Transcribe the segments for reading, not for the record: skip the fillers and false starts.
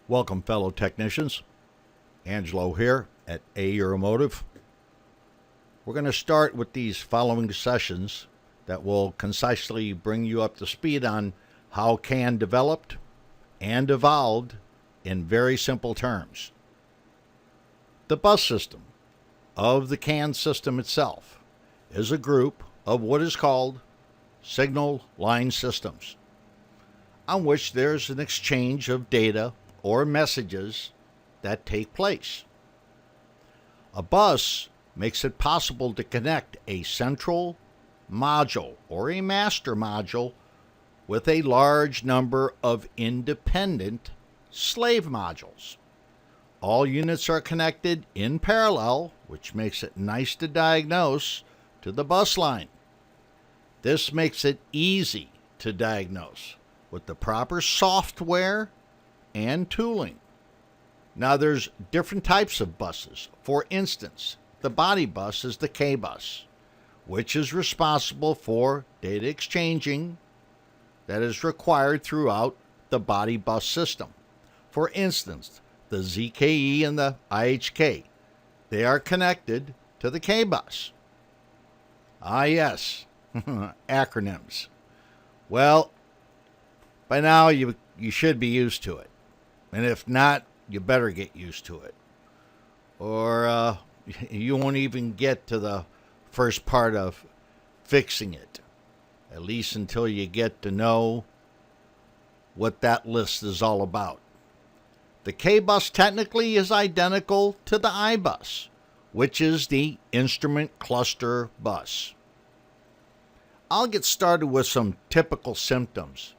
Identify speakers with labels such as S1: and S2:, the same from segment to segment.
S1: Welcome, fellow technicians. Angelo here at A Automotive. We're going to start with these following sessions that will concisely bring you up to speed on how CAN developed and evolved in very simple terms. The bus system of the CAN system itself is a group of what is called signal line systems, on which there's an exchange of data or messages that take place. A bus makes it possible to connect a central module or a master module with a large number of independent slave modules. All units are connected in parallel, which makes it nice to diagnose, to the bus line. This makes it easy to diagnose with the proper software and tooling. Now, there's different types of buses. For instance, the body bus is the K-bus, which is responsible for data exchanging that is required throughout the body bus system. For instance, the ZKE and the IHK, they are connected to the K-bus. Ah, yes, acronyms. Well, by now you should be used to it. And if not, you better get used to it. Or you won't even get to the first part of fixing it, at least until you get to know what that list is all about. The K-bus technically is identical to the I-bus, which is the instrument cluster bus. I'll get started with some typical symptoms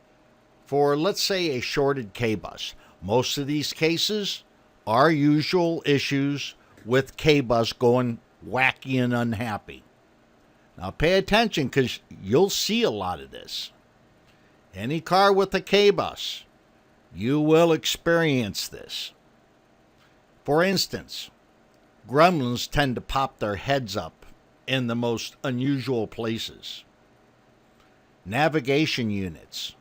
S1: for, let's say, a shorted K-bus. Most of these cases are usual issues with K-bus going wacky and unhappy. Now pay attention, because you'll see a lot of this. Any car with a K-bus, you will experience this. For instance, gremlins tend to pop their heads up in the most unusual places. Navigation units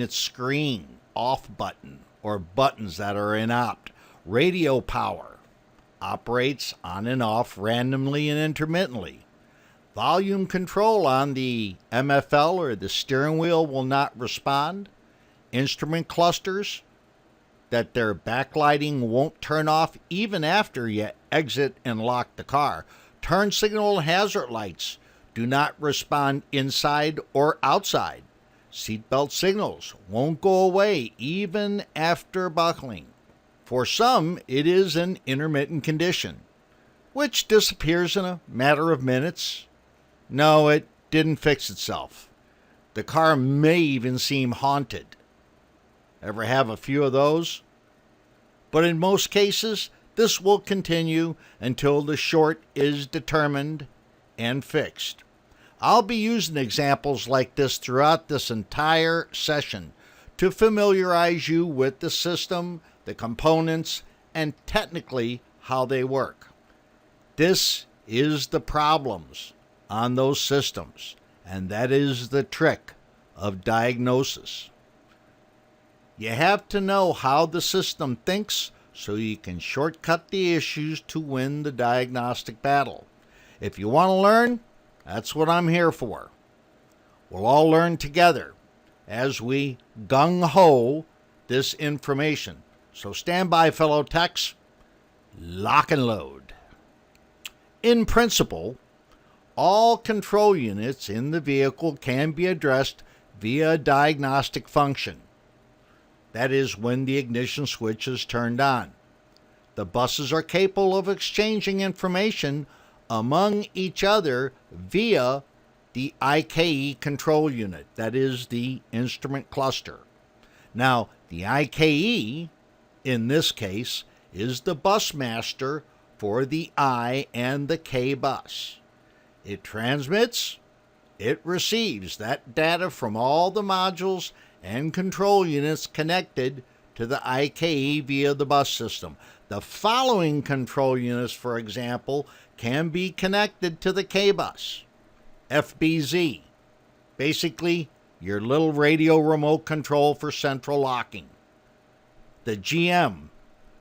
S1: screen off button or buttons that are in opt. Radio power operates on and off randomly and intermittently. Volume control on the MFL or the steering wheel will not respond. Instrument clusters, that their backlighting won't turn off even after you exit and lock the car. Turn signal hazard lights do not respond inside or outside. Seatbelt signals won't go away even after buckling. For some, it is an intermittent condition, which disappears in a matter of minutes. No, it didn't fix itself. The car may even seem haunted. Ever have a few of those? But in most cases, this will continue until the short is determined and fixed. I'll be using examples like this throughout this entire session to familiarize you with the system, the components, and technically how they work. This is the problems on those systems, and that is the trick of diagnosis. You have to know how the system thinks so you can shortcut the issues to win the diagnostic battle. If you want to learn, that's what I'm here for. We'll all learn together as we gung-ho this information. So stand by, fellow techs. Lock and load. In principle, all control units in the vehicle can be addressed via diagnostic function. That is when the ignition switch is turned on. The buses are capable of exchanging information among each other via the IKE control unit, that is the instrument cluster. Now, the IKE, in this case, is the bus master for the I and the K bus. It transmits, it receives that data from all the modules and control units connected to the IKE via the bus system. The following control units, for example, can be connected to the K-bus. FBZ, basically your little radio remote control for central locking. The GM,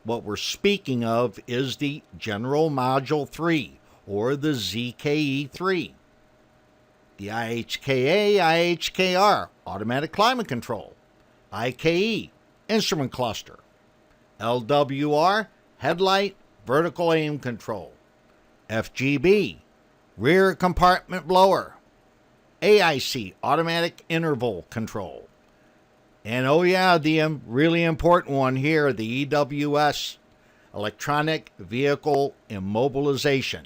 S1: what we're speaking of, is the General Module 3, or the ZKE3. The IHKA, IHKR, Automatic Climate Control. IKE, Instrument Cluster. LWR, Headlight, Vertical Aim Control. FGB, Rear Compartment Blower. AIC, Automatic Interval Control. And oh yeah, the really important one here, the EWS, Electronic Vehicle Immobilization.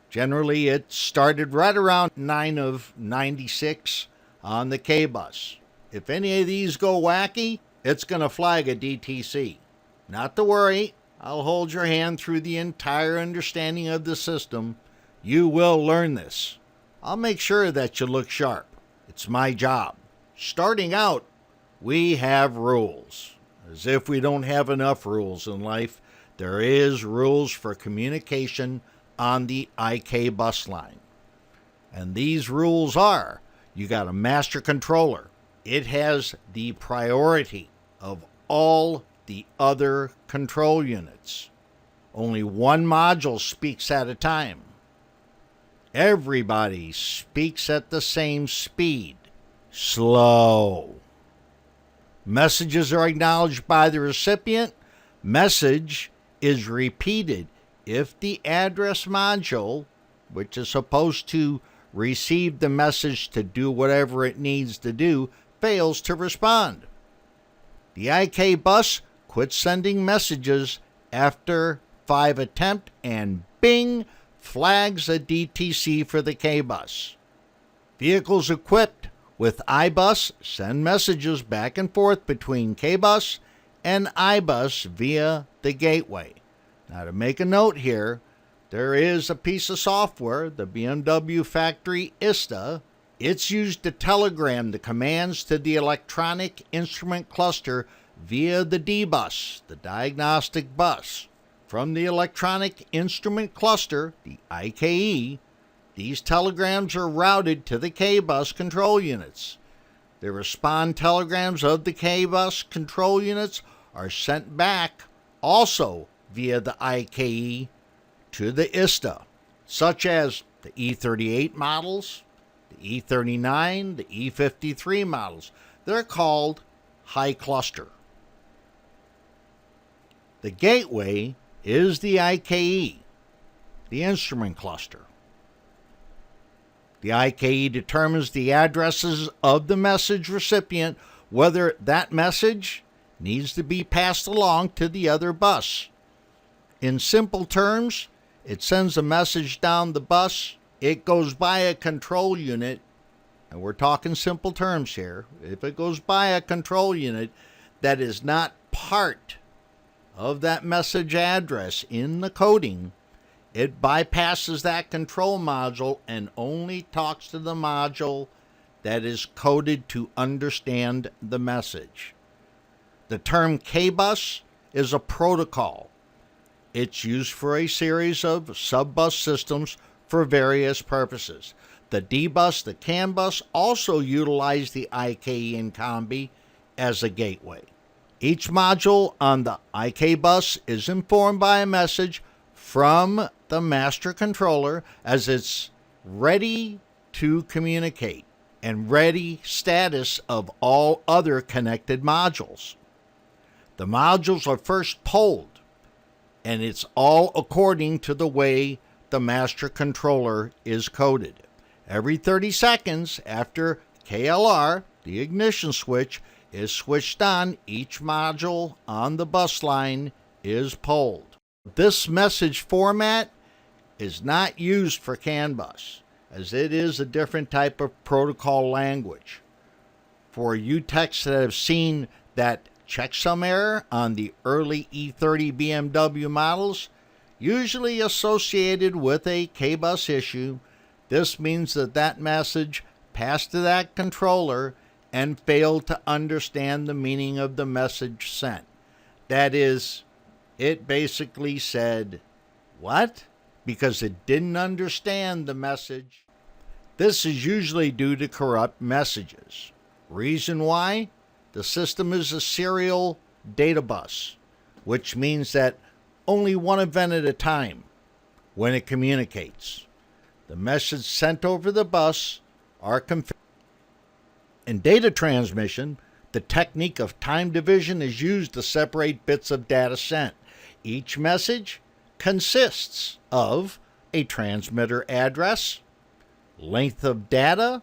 S1: Generally, it started right around 9 of 96 on the K-Bus. If any of these go wacky, it's going to flag a DTC. Not to worry, I'll hold your hand through the entire understanding of the system. You will learn this. I'll make sure that you look sharp. It's my job. Starting out, we have rules. As if we don't have enough rules in life, there is rules for communication on the IK bus line. And these rules are, you got a master controller. It has the priority of all the other control units. Only one module speaks at a time. Everybody speaks at the same speed. Slow. Messages are acknowledged by the recipient. Message is repeated if the address module, which is supposed to receive the message to do whatever it needs to do, fails to respond. The IK bus quits sending messages after 5 attempts and bing, flags a DTC for the K-Bus. Vehicles equipped with iBus send messages back and forth between K-Bus and iBus via the gateway. Now, to make a note here, there is a piece of software, the BMW factory ISTA. It's used to telegram the commands to the electronic instrument cluster via the D-Bus, the diagnostic bus. From the electronic instrument cluster, the IKE, these telegrams are routed to the K-Bus control units. The respond telegrams of the K-Bus control units are sent back also via the IKE to the ISTA, such as the E38 models, the E39, the E53 models. They're called high cluster. The gateway is the IKE, the instrument cluster. The IKE determines the addresses of the message recipient, whether that message needs to be passed along to the other bus. In simple terms, it sends a message down the bus, it goes by a control unit, and we're talking simple terms here. If it goes by a control unit that is not part of that message address in the coding, it bypasses that control module and only talks to the module that is coded to understand the message. The term K-Bus is a protocol. It's used for a series of sub-bus systems for various purposes. The D-Bus, the CAN bus also utilize the IKE and Combi as a gateway. Each module on the IK bus is informed by a message from the master controller as it's ready to communicate and ready status of all other connected modules. The modules are first polled, and it's all according to the way the master controller is coded. Every 30 seconds after KLR, the ignition switch, is switched on, each module on the bus line is polled. This message format is not used for CAN bus, as it is a different type of protocol language. For you techs that have seen that checksum error on the early E30 BMW models, usually associated with a K-bus issue, this means that that message passed to that controller and failed to understand the meaning of the message sent. That is, it basically said, "What?" because it didn't understand the message. This is usually due to corrupt messages. Reason why? The system is a serial data bus. which means that only one event at a time when it communicates. The message sent over the bus are configured. In data transmission, the technique of time division is used to separate bits of data sent. Each message consists of a transmitter address, length of data,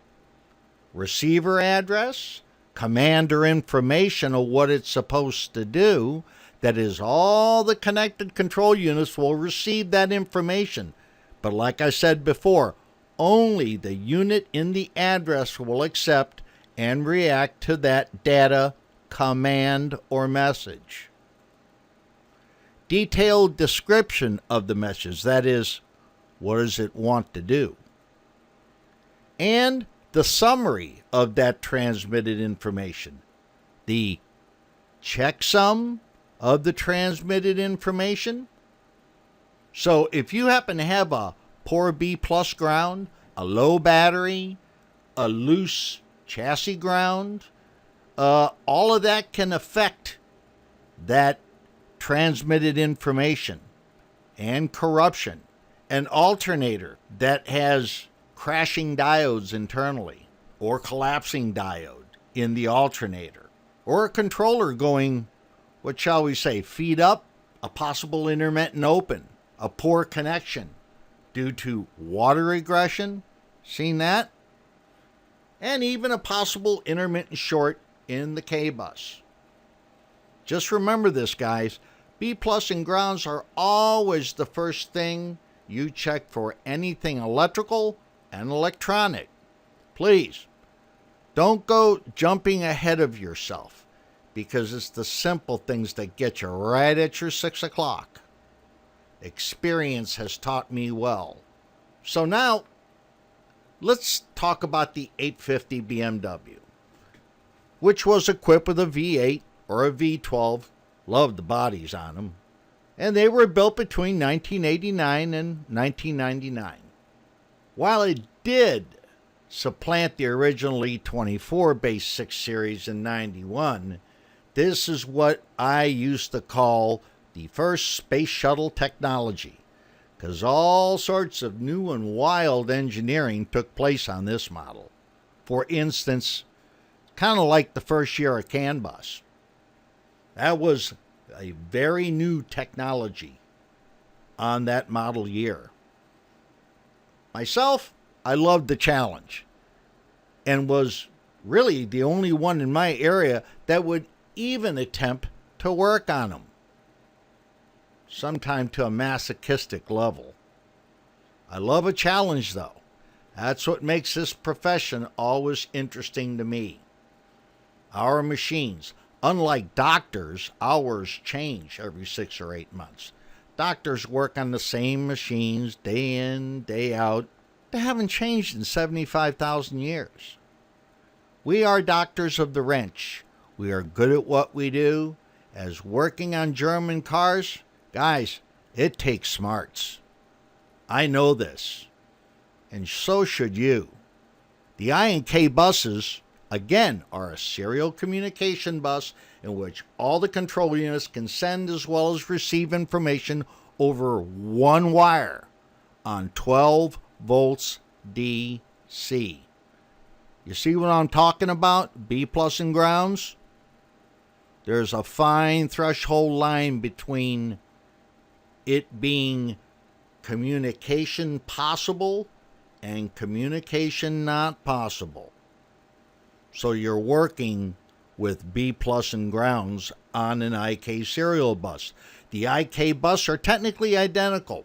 S1: receiver address, command or information of what it's supposed to do. That is, all the connected control units will receive that information. But like I said before, only the unit in the address will accept and react to that data, command, or message. Detailed description of the message, that is, what does it want to do? And the summary of that transmitted information, the checksum of the transmitted information. So if you happen to have a poor B plus ground, a low battery, a loose chassis ground, all of that can affect that transmitted information. And corruption. An alternator that has crashing diodes internally, or collapsing diode in the alternator, or a controller going, what shall we say, feed up, a possible intermittent open, a poor connection due to water regression, seen that? And even a possible intermittent short in the K-bus. Just remember this, guys. B plus and grounds are always the first thing you check for anything electrical and electronic. Please, don't go jumping ahead of yourself, because it's the simple things that get you right at your 6 o'clock. Experience has taught me well. So now, let's talk about the 850 BMW, which was equipped with a V8 or a V12. Loved the bodies on them. And they were built between 1989 and 1999. While it did supplant the original E24 base 6 series in 91, this is what I used to call the first space shuttle technology, because all sorts of new and wild engineering took place on this model. For instance, kind of like the first year of CAN bus. That was a very new technology on that model year. Myself, I loved the challenge and was really the only one in my area that would even attempt to work on them, sometime to a masochistic level. I love a challenge, though. That's what makes this profession always interesting to me. Our machines, unlike doctors, hours change every 6 or 8 months. Doctors work on the same machines day in, day out. They haven't changed in 75,000 years. We are doctors of the wrench. We are good at what we do. As working on German cars, guys, it takes smarts. I know this, and so should you. The I and K buses, again, are a serial communication bus in which all the control units can send as well as receive information over one wire on 12 volts DC. You see what I'm talking about? B plus and grounds? There's a fine threshold line between it being communication possible and communication not possible. So you're working with B plus and grounds on an IK serial bus. The IK bus are technically identical.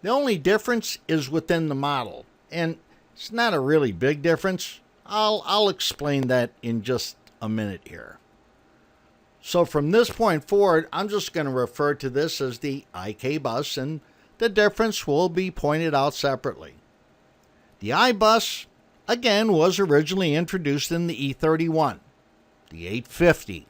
S1: The only difference is within the model, and it's not a really big difference. I'll explain that in just a minute here. So from this point forward, I'm just going to refer to this as the IK bus, and the difference will be pointed out separately. The iBus, again, was originally introduced in the E31, the 850,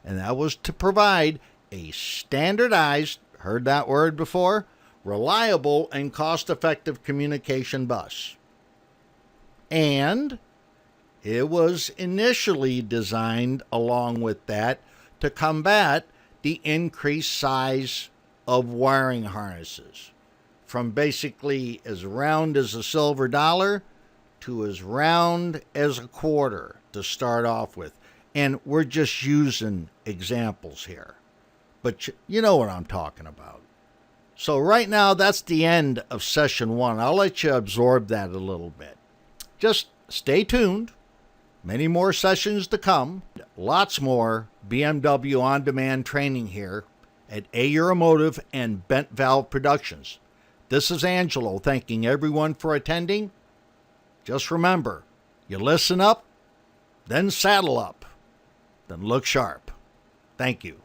S1: and that was to provide a standardized, heard that word before, reliable and cost-effective communication bus. And it was initially designed along with that to combat the increased size of wiring harnesses from basically as round as a silver dollar to as round as a quarter to start off with. And we're just using examples here. But you know what I'm talking about. So right now, that's the end of session 1. I'll let you absorb that a little bit. Just stay tuned. Many more sessions to come. Lots more BMW on-demand training here at A Euromotive and Bent Valve Productions. This is Angelo thanking everyone for attending. Just remember, you listen up, then saddle up, then look sharp. Thank you.